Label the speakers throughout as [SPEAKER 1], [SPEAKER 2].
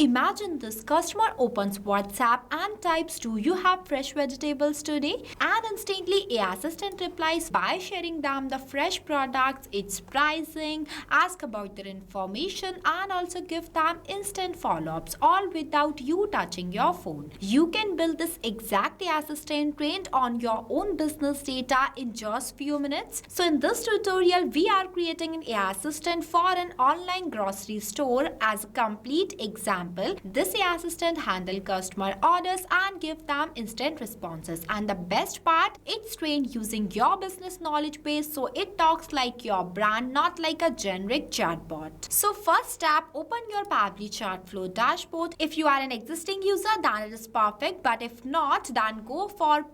[SPEAKER 1] Imagine this customer opens WhatsApp and types, "Do you have fresh vegetables today?" And instantly AI assistant replies by sharing them the fresh products, its pricing, ask about their information, and also give them instant follow-ups, all without you touching your phone. You can build this exact AI assistant trained on your own business data in just few minutes. So in this tutorial, we are creating an AI assistant for an online grocery store. As a complete example, this AI assistant handle customer orders and give them instant responses. And the best part, it's trained using your business knowledge base, so it talks like your brand, not like a generic chatbot. So first step, open your Pabbly Chatflow dashboard. If you are an existing user, then it is perfect. But if not, then go for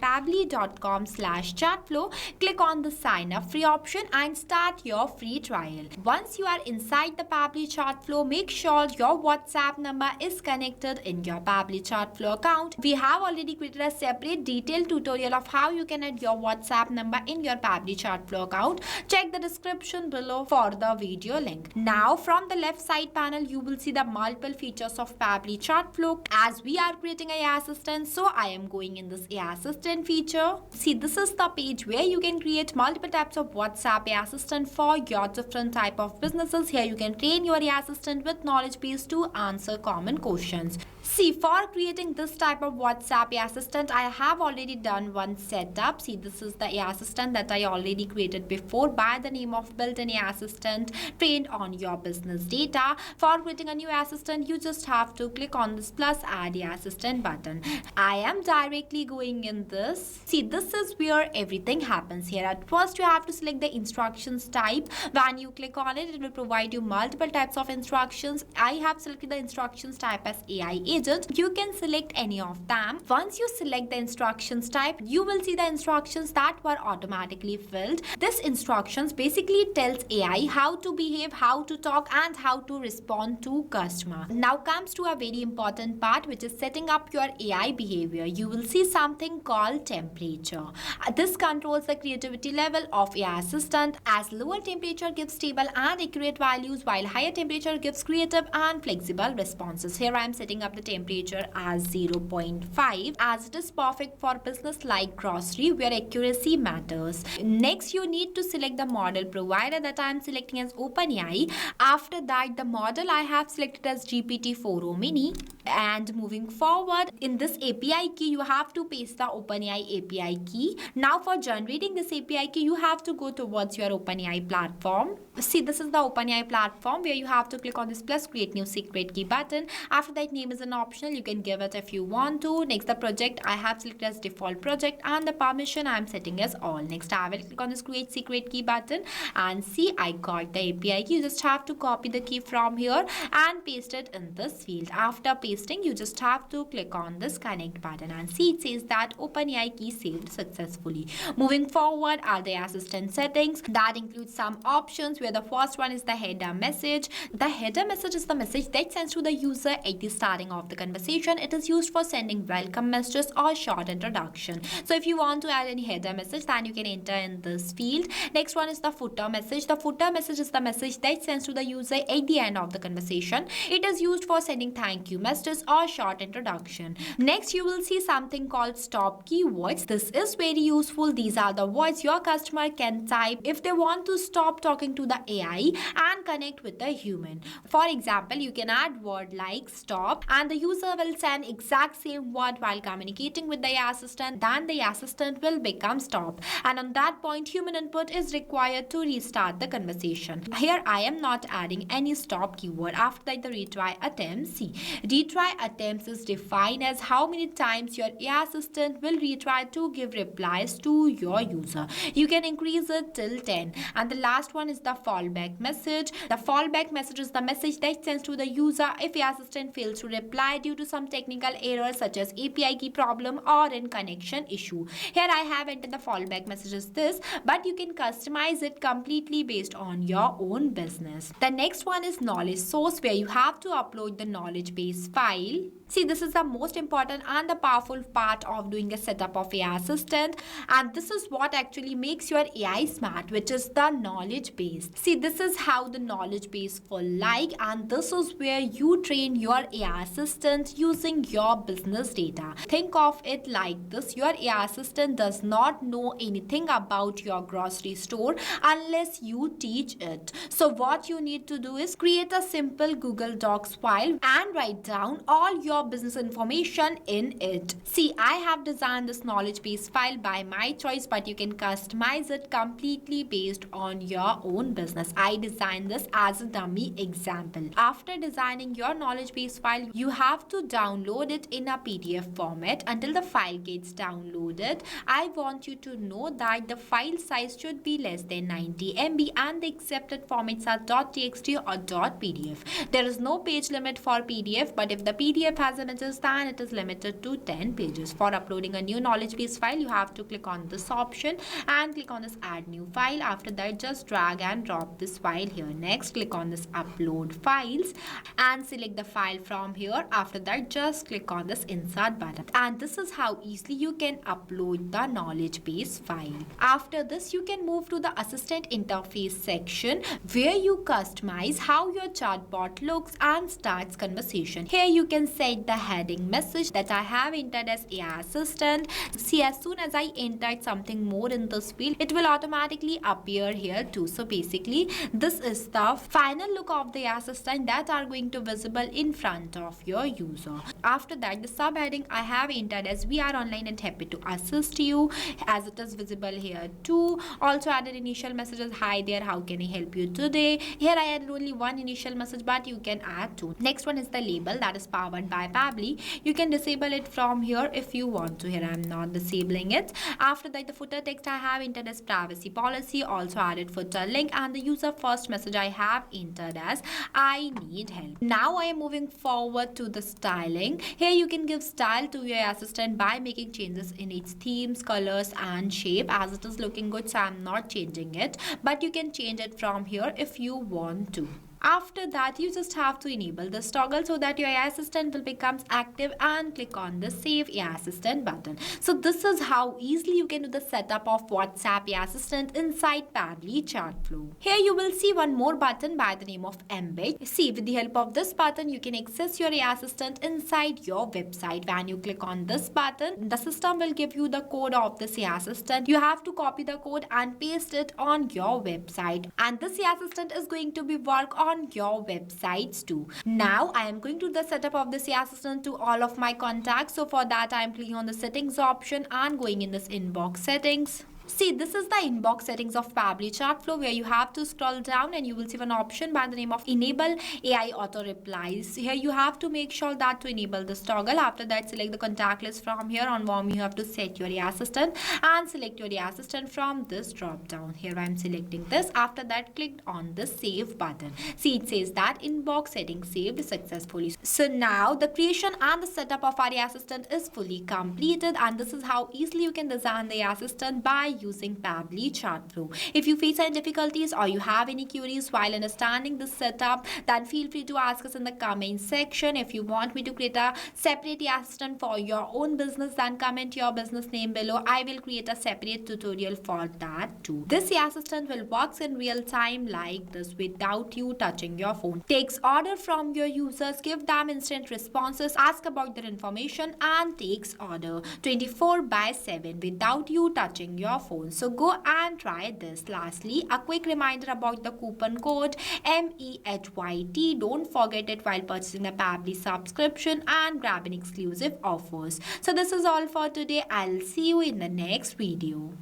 [SPEAKER 1] pabbly.com/chatflow. Click on the sign up free option and start your free trial. Once you are inside the Pabbly Chatflow, make sure your WhatsApp number is connected in your Pabbly Chatflow account. We have already created a separate detailed tutorial of how you can add your WhatsApp number in your Pabbly Chatflow account. Check the description below for the video link. Now from the left side panel, you will see the multiple features of Pabbly Chatflow. As we are creating AI assistant, so I am going in this AI assistant feature. See, this is the page where you can create multiple types of WhatsApp AI assistant for your different type of businesses. Here you can train your AI assistant with knowledge base to answer common questions. See, for creating this type of WhatsApp AI assistant, I have already done one setup. See, this is the AI assistant that I already created before by the name of built-in AI assistant trained on your business data. For creating a new AI assistant, you just have to click on this plus add AI assistant button. I am directly going in this. See, this is where everything happens here. At first, you have to select the instructions type. When you click on it, it will provide you multiple types of instructions. I have selected the instructions type as AI agent. You can select any of them. Once you select the instructions type, you will see the instructions that were automatically filled. This instructions basically tells AI how to behave, how to talk, and how to respond to customer. Now comes to a very important part, which is setting up your AI behavior. You will see something called temperature. This controls the creativity level of AI assistant, as lower temperature gives stable and accurate values, while higher temperature gives creative and flexible responses. Here I am setting up the temperature as 0.5, as it is perfect for business like grocery where accuracy matters. Next, you need to select the model provider that I am selecting as OpenAI. After that, the model I have selected as GPT-4o mini. And moving forward, in this API key, you have to paste the OpenAI API key. Now for generating this API key, you have to go towards your OpenAI platform. See, this is the OpenAI platform where you have to click on this plus create new secret key button. After that, name is an optional. You can give it if you want to. Next, the project I have selected as default project, and the permission I am setting as all. Next, I will click on this create secret key button, and see, I got the API key. You just have to copy the key from here and paste it in this field. After pasting, you just have to click on this connect button, and see, it says that OpenAI key saved successfully. Moving forward are the assistant settings. That includes some options, where the first one is the header message. The header message is the message that sends to the user at the starting of the conversation. It is used for sending welcome messages or short introduction. So if you want to add any header message, then you can enter in this field. Next one is the footer message. The footer message is the message that sends to the user at the end of the conversation. It is used for sending thank you messages or short introduction. Next, you will see something called stop keywords. This is very useful. These are the words your customer can type if they want to stop talking to the AI and connect with the human. For example, you can add word like stop, and the user will send exact same word while communicating with the AI assistant. Then the assistant will become stop, and on that point, human input is required to restart the conversation. Here I am not adding any stop keyword. After that, the retry attempts. See, retry attempts is defined as how many times your AI assistant will retry to give replies to your user. You can increase it till 10. And the last one is the fallback message. The fallback message is the message that sends to the user if AI assistant fails to reply due to some technical error such as API key problem or in connection issue. Here I have entered the fallback message as this, but you can customize it completely based on your own business. The next one is knowledge source, where you have to upload the knowledge base file. See, this is the most important and the powerful part of doing a setup of AI assistant, and this is what actually makes your AI smart, which is the knowledge base. See, this is how the knowledge base will like, and this is where you train your AI assistant using your business data. Think of it like this: your AI assistant does not know anything about your grocery store unless you teach it. So what you need to do is create a simple Google Docs file and write down all your business information in it. See, I have designed this knowledge base file by my choice, but you can customize it completely based on your own business. I designed this as a dummy example. After designing your knowledge base file, you have to download it in a PDF format. Until the file gets downloaded, I want you to know that the file size should be less than 90 MB and the accepted formats are .txt or .pdf. There is no page limit for PDF, but if the PDF has images, then it is limited to 10 pages. For uploading a new knowledge base file, you have to click on this option and click on this add new file. After that, just drag and drop this file here. Next, click on this upload files and select the file from here. After that, just click on this insert button, and this is how easily you can upload the knowledge base file. After this, you can move to the assistant interface section where you customize how your chatbot looks and starts conversation. Here you can set the heading message that I have entered as AI assistant. See, as soon as I entered something more in this field, it will automatically appear here too. So basically, this is the final look of the AI assistant that are going to visible in front of your user. After that, the subheading I have entered as we are online and happy to assist you, as it is visible here too. Also added initial messages: hi there, how can I help you today? Here I added only one initial message, but you can add two. Next one is the label that is powered by Pabbly. You can disable it from here if you want to. Here I am not disabling it. After that, the footer text I have entered as privacy policy, also added footer link, and the user first message I have entered as I need help. Now I am moving forward to the styling. Here you can give style to your assistant by making changes in its themes, colors and shape. As it is looking good, so I am not changing it, but you can change it from here if you want to. After that, you just have to enable this toggle so that your AI assistant will become active, and click on the Save AI Assistant button. So this is how easily you can do the setup of WhatsApp AI Assistant inside Pabbly Chatflow. Here you will see one more button by the name of Embed. See, with the help of this button, you can access your AI assistant inside your website. When you click on this button, the system will give you the code of this AI assistant. You have to copy the code and paste it on your website, and this AI assistant is going to be work on your websites too. Now I am going to do the setup of this AI assistant to all of my contacts. So for that, I am clicking on the settings option and going in this inbox settings. See, this is the inbox settings of Pabbly Chatflow, where you have to scroll down and you will see one option by the name of Enable AI Auto Replies. Here you have to make sure that to enable this toggle. After that, select the contact list from here. On warm, you have to set your AI assistant and select your AI assistant from this drop down. Here I am selecting this. After that, click on the save button. See, it says that inbox settings saved successfully. So now the creation and the setup of our AI assistant is fully completed, and this is how easily you can design the AI assistant by using Pabbly Chatflow. If you face any difficulties or you have any queries while understanding this setup, then feel free to ask us in the comment section. If you want me to create a separate assistant for your own business, then comment your business name below. I will create a separate tutorial for that too. This assistant will work in real time like this without you touching your phone. Takes order from your users, give them instant responses, ask about their information, and takes order 24/7 without you touching your phone. So go and try this. Lastly, a quick reminder about the coupon code MEHYT. Don't forget it while purchasing the Pabbly subscription and grabbing exclusive offers. So this is all for today. I'll see you in the next video.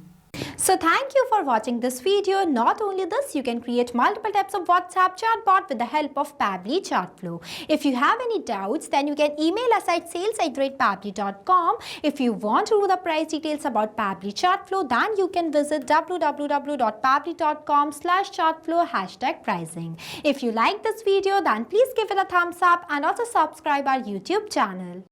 [SPEAKER 1] So thank you for watching this video. Not only this, you can create multiple types of WhatsApp chatbot with the help of Pabbly Chatflow. If you have any doubts, then you can email us at sales@pabbly.com. If you want to know the price details about Pabbly Chatflow, then you can visit www.pabbly.com/chatflow #pricing. If you like this video, then please give it a thumbs up and also subscribe our YouTube channel.